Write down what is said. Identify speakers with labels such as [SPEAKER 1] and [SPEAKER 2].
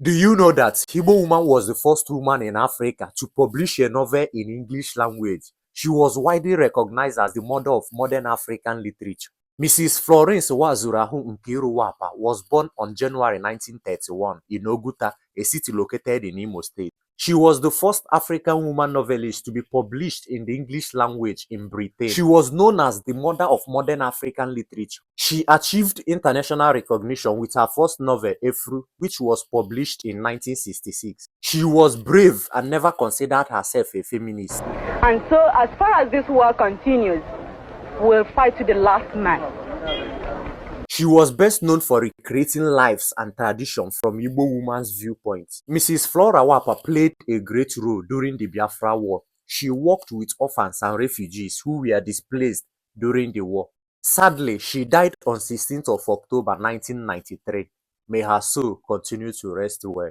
[SPEAKER 1] Do you know that Igbo woman was the first woman in Africa to publish a novel in English language? She was widely recognized as the mother of modern African literature. Mrs. Florence Wazurahu Nkiruwapa was born on January 1931 in Oguta, a city located in Imo State. She was the first African woman novelist to be published in the English language in Britain. She was known as the mother of modern African literature. She achieved international recognition with her first novel, Efru, which was published in 1966. She was brave and never considered herself a feminist.
[SPEAKER 2] And so, as far as this war continues, we'll fight to the last man.
[SPEAKER 1] She was best known for recreating lives and tradition from Igbo women's viewpoint. Mrs. Flora Wapa played a great role during the Biafra War. She worked with orphans and refugees who were displaced during the war. Sadly, she died on 16th of October 1993. May her soul continue to rest well.